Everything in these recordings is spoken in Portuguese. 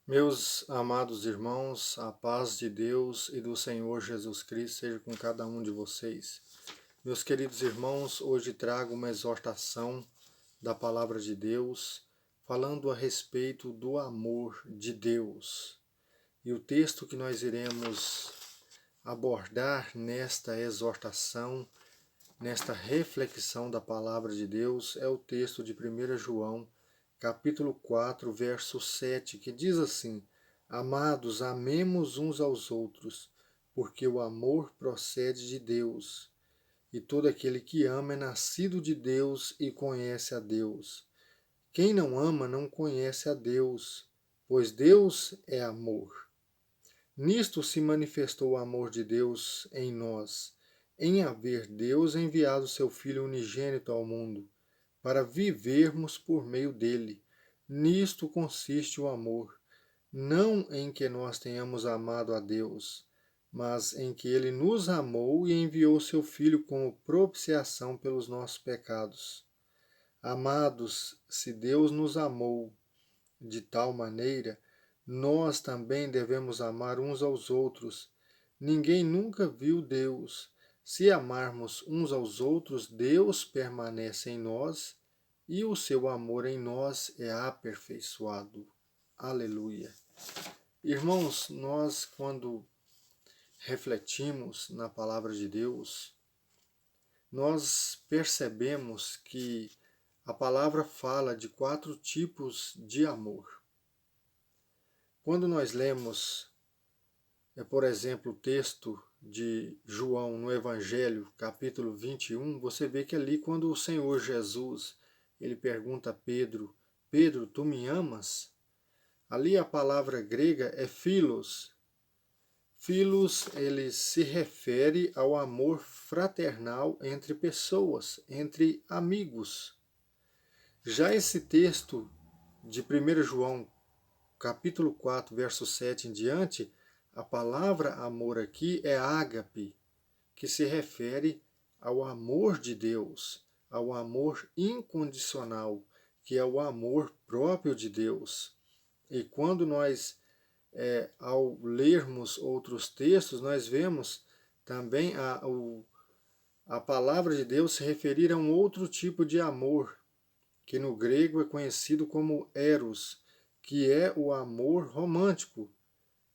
Meus amados irmãos, a paz de Deus e do Senhor Jesus Cristo seja com cada um de vocês. Meus queridos irmãos, hoje trago uma exortação da palavra de Deus, falando a respeito do amor de Deus. E o texto que nós iremos abordar nesta exortação, nesta reflexão da palavra de Deus, é o texto de 1 João, capítulo 4, verso 7, que diz assim: Amados, amemos uns aos outros, porque o amor procede de Deus, e todo aquele que ama é nascido de Deus e conhece a Deus. Quem não ama não conhece a Deus, pois Deus é amor. Nisto se manifestou o amor de Deus em nós, em haver Deus enviado seu Filho unigênito ao mundo, para vivermos por meio dele. Nisto consiste o amor, não em que nós tenhamos amado a Deus, mas em que ele nos amou e enviou seu Filho como propiciação pelos nossos pecados. Amados, se Deus nos amou de tal maneira, nós também devemos amar uns aos outros. Ninguém nunca viu Deus. Se amarmos uns aos outros, Deus permanece em nós e o seu amor em nós é aperfeiçoado. Aleluia. Irmãos, nós quando refletimos na palavra de Deus, nós percebemos que a palavra fala de 4 tipos de amor. Quando nós lemos, por exemplo, o texto de João no Evangelho, capítulo 21, você vê que ali quando o Senhor Jesus, ele pergunta a Pedro, Pedro, tu me amas? Ali a palavra grega é philos. Philos, ele se refere ao amor fraternal entre pessoas, entre amigos. Já esse texto de 1 João, capítulo 4, verso 7 em diante, a palavra amor aqui é ágape, que se refere ao amor de Deus, ao amor incondicional, que é o amor próprio de Deus. E quando nós, ao lermos outros textos, nós vemos também a palavra de Deus se referir a um outro tipo de amor, que no grego é conhecido como eros, que é o amor romântico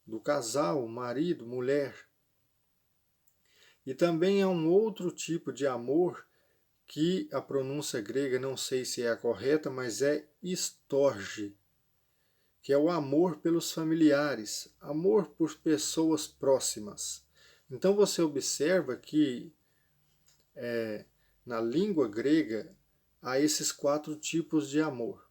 do casal, marido, mulher. E também há um outro tipo de amor que a pronúncia grega não sei se é a correta, mas é storge, que é o amor pelos familiares, amor por pessoas próximas. Então você observa que na língua grega há esses 4 tipos de amor.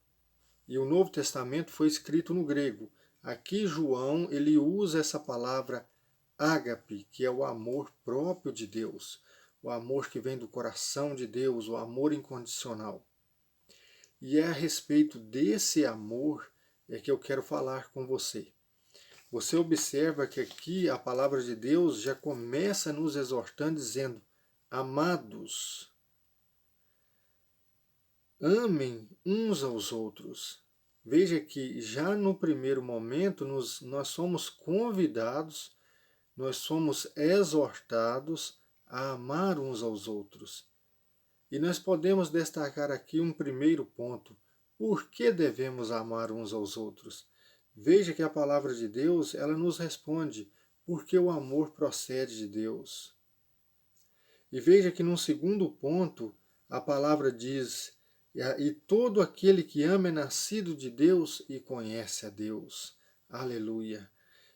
E o Novo Testamento foi escrito no grego. Aqui João ele usa essa palavra ágape, que é o amor próprio de Deus, o amor que vem do coração de Deus, o amor incondicional. E é a respeito desse amor que eu quero falar com você. Você observa que aqui a palavra de Deus já começa nos exortando dizendo: amados, amem uns aos outros. Veja que já no primeiro momento nós somos convidados, nós somos exortados a amar uns aos outros. E nós podemos destacar aqui um primeiro ponto. Por que devemos amar uns aos outros? Veja que a palavra de Deus, ela nos responde, porque o amor procede de Deus. E veja que num segundo ponto, a palavra diz: e todo aquele que ama é nascido de Deus e conhece a Deus. Aleluia.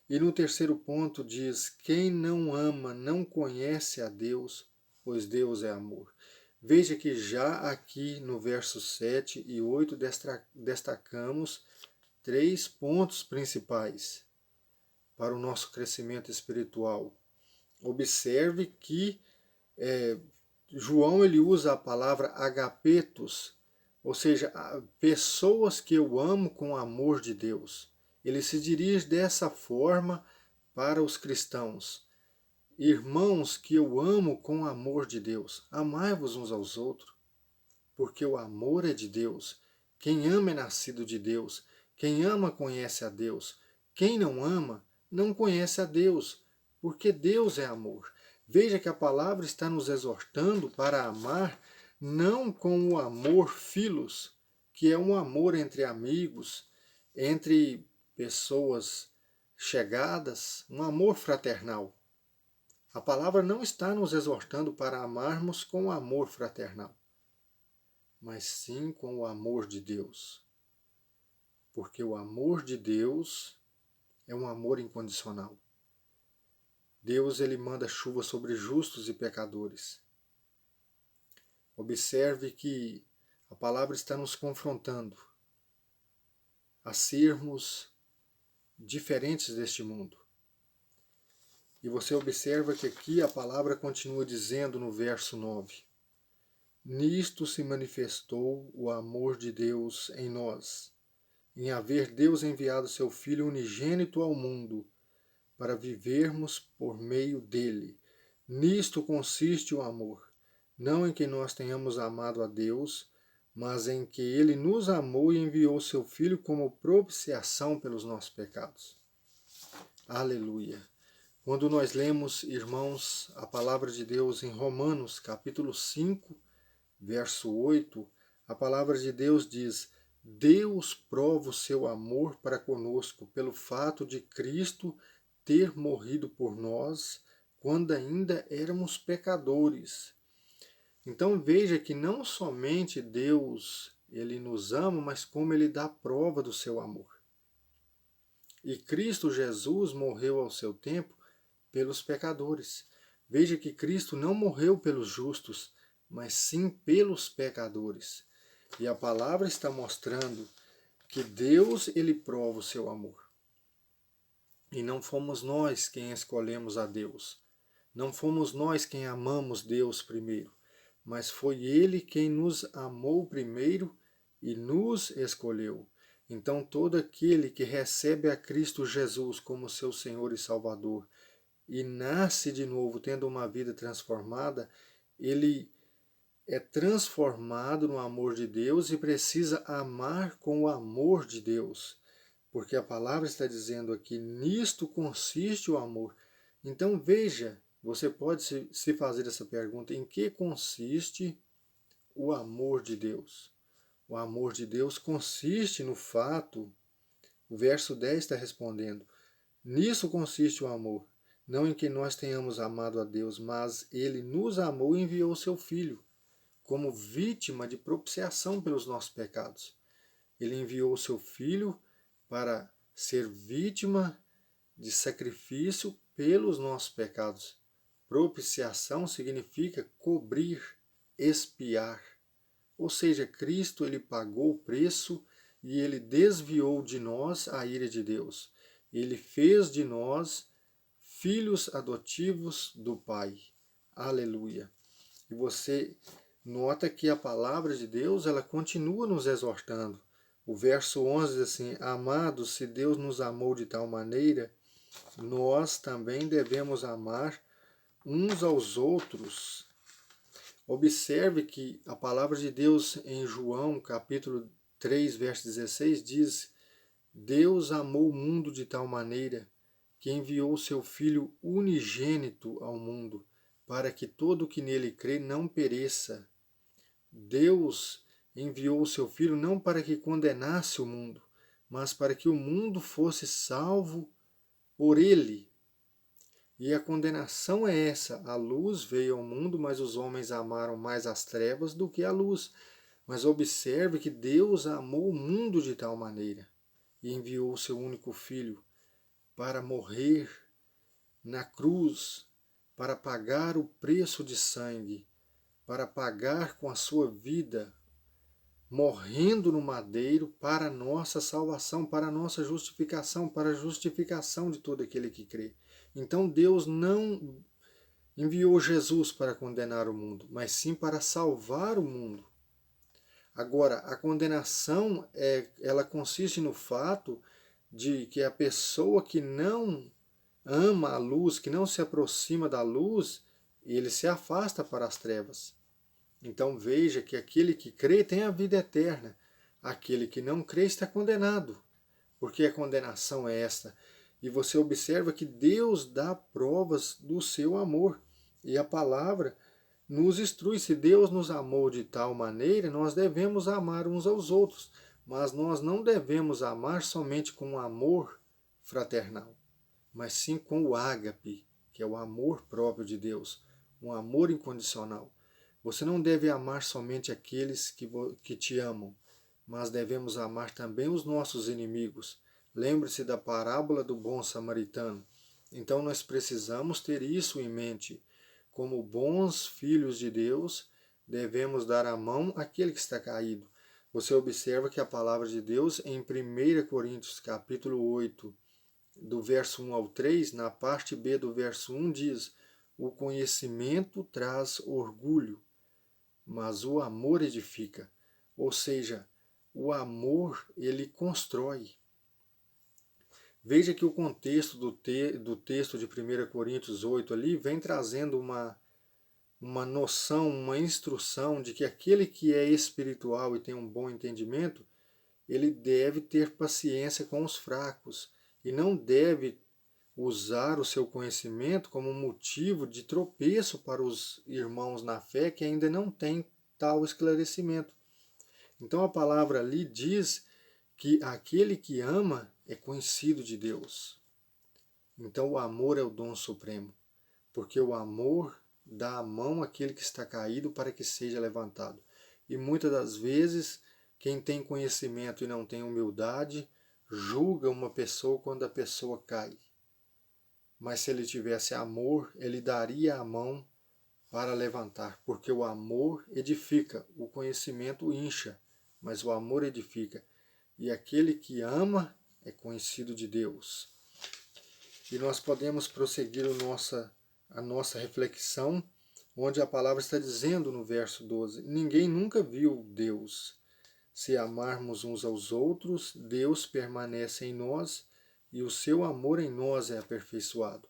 E no terceiro ponto diz: quem não ama não conhece a Deus, pois Deus é amor. Veja que já aqui no verso 7 e 8 destacamos 3 pontos principais para o nosso crescimento espiritual. Observe que João ele usa a palavra agapetos, ou seja, pessoas que eu amo com o amor de Deus. Ele se dirige dessa forma para os cristãos. Irmãos que eu amo com o amor de Deus, amai-vos uns aos outros, porque o amor é de Deus. Quem ama é nascido de Deus. Quem ama conhece a Deus. Quem não ama não conhece a Deus, porque Deus é amor. Veja que a palavra está nos exortando para amar não com o amor filos, que é um amor entre amigos, entre pessoas chegadas, um amor fraternal. A palavra não está nos exortando para amarmos com o amor fraternal, mas sim com o amor de Deus. Porque o amor de Deus é um amor incondicional. Deus, ele manda chuva sobre justos e pecadores. Observe que a palavra está nos confrontando a sermos diferentes deste mundo. E você observa que aqui a palavra continua dizendo no verso 9: Nisto se manifestou o amor de Deus em nós, em haver Deus enviado seu Filho unigênito ao mundo, para vivermos por meio dele. Nisto consiste o amor, não em que nós tenhamos amado a Deus, mas em que ele nos amou e enviou seu Filho como propiciação pelos nossos pecados. Aleluia! Quando nós lemos, irmãos, a palavra de Deus em Romanos, capítulo 5, verso 8, a palavra de Deus diz: Deus prova o seu amor para conosco pelo fato de Cristo ter morrido por nós quando ainda éramos pecadores. Então veja que não somente Deus, ele nos ama, mas como ele dá prova do seu amor. E Cristo Jesus morreu ao seu tempo pelos pecadores. Veja que Cristo não morreu pelos justos, mas sim pelos pecadores. E a palavra está mostrando que Deus, ele prova o seu amor. E não fomos nós quem escolhemos a Deus. Não fomos nós quem amamos Deus primeiro, mas foi Ele quem nos amou primeiro e nos escolheu. Então todo aquele que recebe a Cristo Jesus como seu Senhor e Salvador e nasce de novo tendo uma vida transformada, ele é transformado no amor de Deus e precisa amar com o amor de Deus. Porque a palavra está dizendo aqui, nisto consiste o amor. Então veja, você pode se fazer essa pergunta, em que consiste o amor de Deus? O amor de Deus consiste no fato, o verso 10 está respondendo, nisso consiste o amor, não em que nós tenhamos amado a Deus, mas Ele nos amou e enviou o seu Filho, como vítima de propiciação pelos nossos pecados. Ele enviou o seu Filho para ser vítima de sacrifício pelos nossos pecados. Propiciação significa cobrir, expiar. Ou seja, Cristo ele pagou o preço e ele desviou de nós a ira de Deus. Ele fez de nós filhos adotivos do Pai. Aleluia. E você nota que a palavra de Deus ela continua nos exortando. O verso 11 diz assim, amados, se Deus nos amou de tal maneira, nós também devemos amar uns aos outros. Observe que a palavra de Deus em João, capítulo 3, verso 16, diz, Deus amou o mundo de tal maneira que enviou o seu Filho unigênito ao mundo, para que todo o que nele crê não pereça. Deus enviou o seu Filho não para que condenasse o mundo, mas para que o mundo fosse salvo por ele. E a condenação é essa: a luz veio ao mundo, mas os homens amaram mais as trevas do que a luz. Mas observe que Deus amou o mundo de tal maneira e enviou o seu único Filho para morrer na cruz, para pagar o preço de sangue, para pagar com a sua vida, morrendo no madeiro para a nossa salvação, para a nossa justificação, para a justificação de todo aquele que crê. Então Deus não enviou Jesus para condenar o mundo, mas sim para salvar o mundo. Agora, a condenação ela consiste no fato de que a pessoa que não ama a luz, que não se aproxima da luz, ele se afasta para as trevas. Então veja que aquele que crê tem a vida eterna, aquele que não crê está condenado, porque a condenação é esta. E você observa que Deus dá provas do seu amor. E a palavra nos instrui. Se Deus nos amou de tal maneira, nós devemos amar uns aos outros. Mas nós não devemos amar somente com amor fraternal, mas sim com o ágape, que é o amor próprio de Deus, um amor incondicional. Você não deve amar somente aqueles que te amam, mas devemos amar também os nossos inimigos. Lembre-se da parábola do bom samaritano. Então nós precisamos ter isso em mente. Como bons filhos de Deus, devemos dar a mão àquele que está caído. Você observa que a palavra de Deus em 1 Coríntios capítulo 8, do verso 1 ao 3, na parte B do verso 1 diz: o conhecimento traz orgulho, mas o amor edifica. Ou seja, o amor, ele constrói. Veja que o contexto do texto de 1 Coríntios 8 ali vem trazendo uma noção, uma instrução de que aquele que é espiritual e tem um bom entendimento, ele deve ter paciência com os fracos e não deve usar o seu conhecimento como motivo de tropeço para os irmãos na fé que ainda não têm tal esclarecimento. Então a palavra ali diz que aquele que ama é conhecido de Deus. Então o amor é o dom supremo, porque o amor dá a mão àquele que está caído para que seja levantado. E muitas das vezes, quem tem conhecimento e não tem humildade, julga uma pessoa quando a pessoa cai. Mas se ele tivesse amor, ele daria a mão para levantar, porque o amor edifica, o conhecimento incha, mas o amor edifica. E aquele que ama é conhecido de Deus. E nós podemos prosseguir a nossa reflexão, onde a palavra está dizendo no verso 12: ninguém nunca viu Deus. Se amarmos uns aos outros, Deus permanece em nós e o seu amor em nós é aperfeiçoado.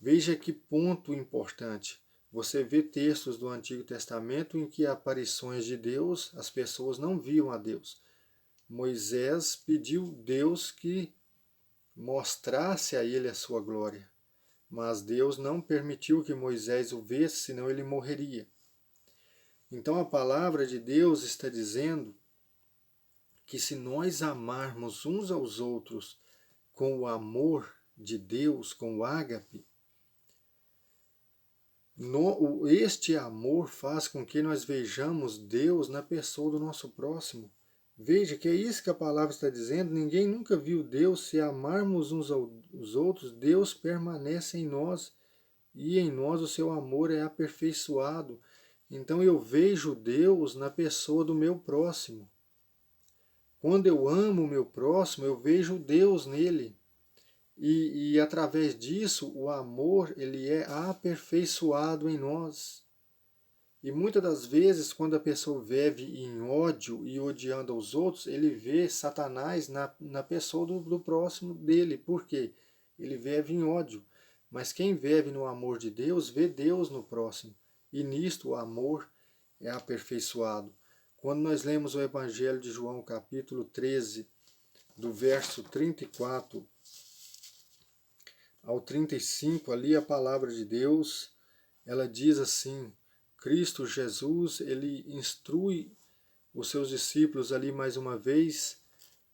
Veja que ponto importante. Você vê textos do Antigo Testamento em que aparições de Deus, as pessoas não viam a Deus. Moisés pediu a Deus que mostrasse a ele a sua glória, mas Deus não permitiu que Moisés o visse, senão ele morreria. Então a palavra de Deus está dizendo que se nós amarmos uns aos outros com o amor de Deus, com o ágape, este amor faz com que nós vejamos Deus na pessoa do nosso próximo. Veja que é isso que a palavra está dizendo. Ninguém nunca viu Deus. Se amarmos uns aos outros, Deus permanece em nós e em nós o seu amor é aperfeiçoado. Então eu vejo Deus na pessoa do meu próximo. Quando eu amo o meu próximo, eu vejo Deus nele. E através disso, o amor ele é aperfeiçoado em nós. E muitas das vezes, quando a pessoa vive em ódio e odiando aos outros, ele vê Satanás na pessoa do próximo dele. Por quê? Ele vive em ódio. Mas quem vive no amor de Deus, vê Deus no próximo. E nisto o amor é aperfeiçoado. Quando nós lemos o Evangelho de João, capítulo 13, do verso 34 ao 35, ali a palavra de Deus, ela diz assim: Cristo Jesus, ele instrui os seus discípulos ali mais uma vez,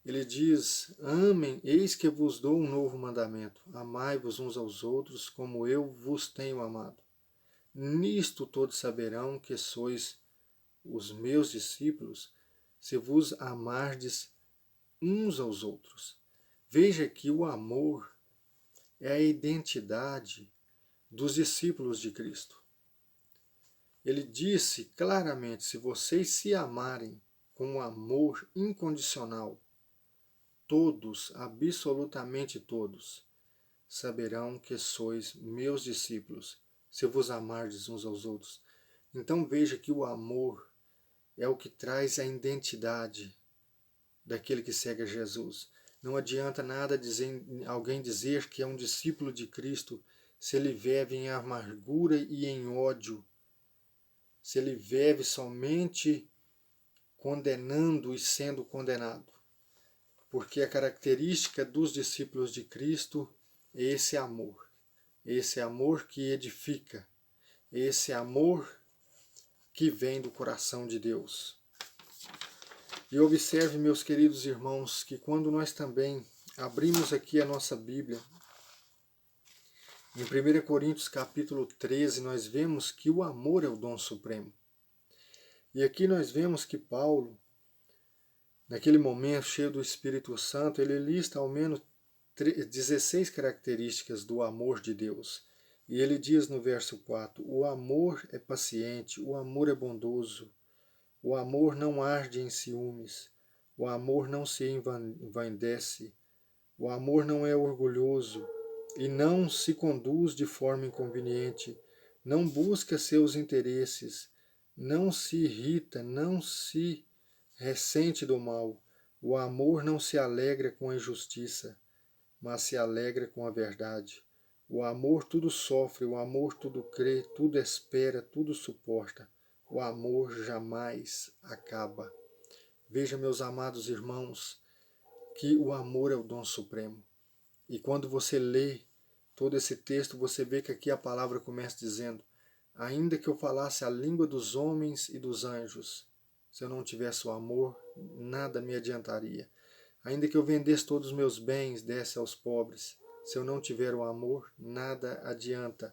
ele diz: amem, eis que vos dou um novo mandamento, amai-vos uns aos outros como eu vos tenho amado. Nisto todos saberão que sois os meus discípulos, se vos amardes uns aos outros. Veja que o amor é a identidade dos discípulos de Cristo. Ele disse claramente: se vocês se amarem com um amor incondicional, todos, absolutamente todos, saberão que sois meus discípulos, se vos amardes uns aos outros. Então veja que o amor é o que traz a identidade daquele que segue a Jesus. Não adianta nada alguém dizer que é um discípulo de Cristo se ele vive em amargura e em ódio, se ele vive somente condenando e sendo condenado. porque a característica dos discípulos de Cristo é esse amor que edifica, esse amor que vem do coração de Deus. E observe, meus queridos irmãos, que quando nós também abrimos aqui a nossa Bíblia, em 1 Coríntios capítulo 13, nós vemos que o amor é o dom supremo. E aqui nós vemos que Paulo, naquele momento cheio do Espírito Santo, ele lista ao menos 16 características do amor de Deus. E ele diz no verso 4, o amor é paciente, o amor é bondoso, o amor não arde em ciúmes, o amor não se envaidece, o amor não é orgulhoso e não se conduz de forma inconveniente, não busca seus interesses, não se irrita, não se ressente do mal. O amor não se alegra com a injustiça, mas se alegra com a verdade. O amor tudo sofre, o amor tudo crê, tudo espera, tudo suporta. O amor jamais acaba. Veja, meus amados irmãos, que o amor é o dom supremo. E quando você lê todo esse texto, você vê que aqui a palavra começa dizendo: ainda que eu falasse a língua dos homens e dos anjos, se eu não tivesse o amor, nada me adiantaria. Ainda que eu vendesse todos os meus bens, desse aos pobres, se eu não tiver o amor, nada adianta.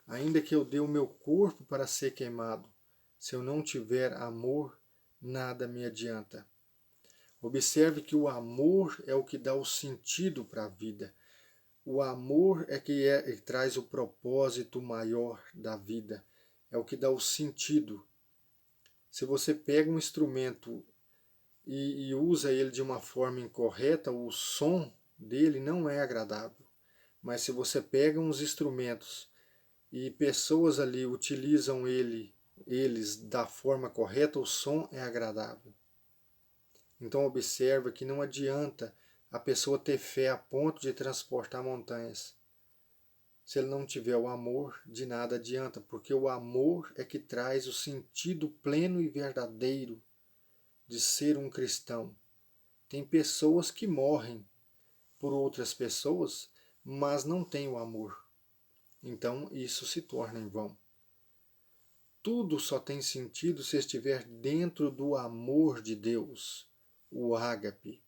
Ainda que eu dê o meu corpo para ser queimado, se eu não tiver amor, nada me adianta. Observe que o amor é o que dá o sentido para a vida. O amor é que traz o propósito maior da vida. É o que dá o sentido. Se você pega um instrumento e usa ele de uma forma incorreta, o som dele não é agradável. Mas se você pega uns instrumentos e pessoas ali utilizam eles da forma correta, o som é agradável. Então observa que não adianta a pessoa ter fé a ponto de transportar montanhas. Se ele não tiver o amor, de nada adianta, porque o amor é que traz o sentido pleno e verdadeiro de ser um cristão. Tem pessoas que morrem por outras pessoas, mas não têm o amor. Então isso se torna em vão. Tudo só tem sentido se estiver dentro do amor de Deus, o ágape.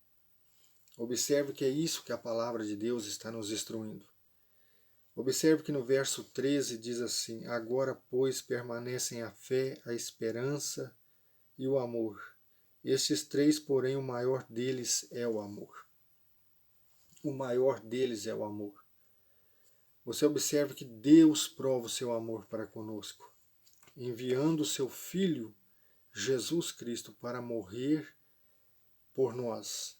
Observe que é isso que a palavra de Deus está nos instruindo. Observe que no verso 13 diz assim: agora, pois, permanecem a fé, a esperança e o amor. Estes três, porém, o maior deles é o amor. O maior deles é o amor. Você observa que Deus prova o seu amor para conosco, enviando o seu Filho, Jesus Cristo, para morrer por nós,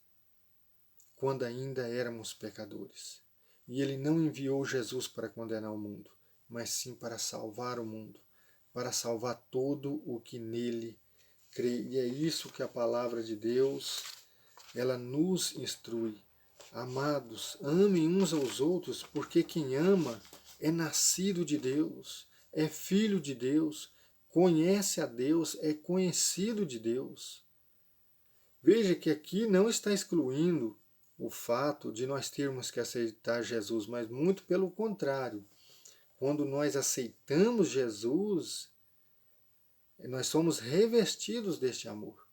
quando ainda éramos pecadores. E ele não enviou Jesus para condenar o mundo, mas sim para salvar o mundo, para salvar todo o que nele crê. E é isso que a palavra de Deus, ela nos instrui. Amados, amem uns aos outros, porque quem ama é nascido de Deus, é filho de Deus, conhece a Deus, é conhecido de Deus. Veja que aqui não está excluindo o fato de nós termos que aceitar Jesus, mas muito pelo contrário. Quando nós aceitamos Jesus, nós somos revestidos deste amor.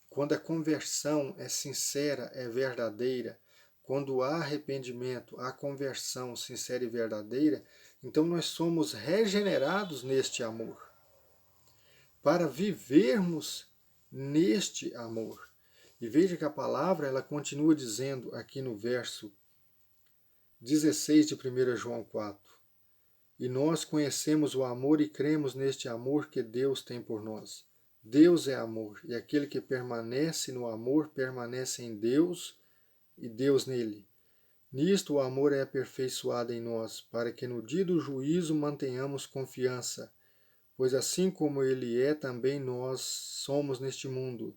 Quando a conversão é sincera, é verdadeira, quando há arrependimento, há conversão sincera e verdadeira, então nós somos regenerados neste amor, para vivermos neste amor. E veja que a palavra ela continua dizendo aqui no verso 16 de 1 João 4. E nós conhecemos o amor e cremos neste amor que Deus tem por nós. Deus é amor, e aquele que permanece no amor permanece em Deus e Deus nele. Nisto o amor é aperfeiçoado em nós, para que no dia do juízo mantenhamos confiança, pois assim como ele é, também nós somos neste mundo.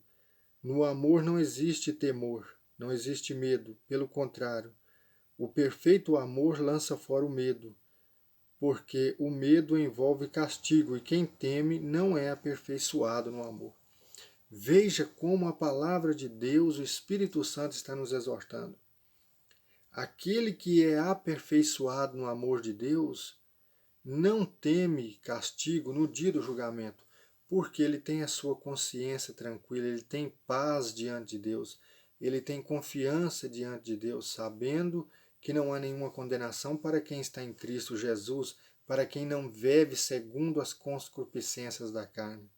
No amor não existe temor, não existe medo, pelo contrário, o perfeito amor lança fora o medo, porque o medo envolve castigo e quem teme não é aperfeiçoado no amor. Veja como a palavra de Deus, o Espírito Santo, está nos exortando. Aquele que é aperfeiçoado no amor de Deus não teme castigo no dia do julgamento, porque ele tem a sua consciência tranquila, ele tem paz diante de Deus, ele tem confiança diante de Deus, sabendo que não há nenhuma condenação para quem está em Cristo Jesus, para quem não vive segundo as concupiscências da carne.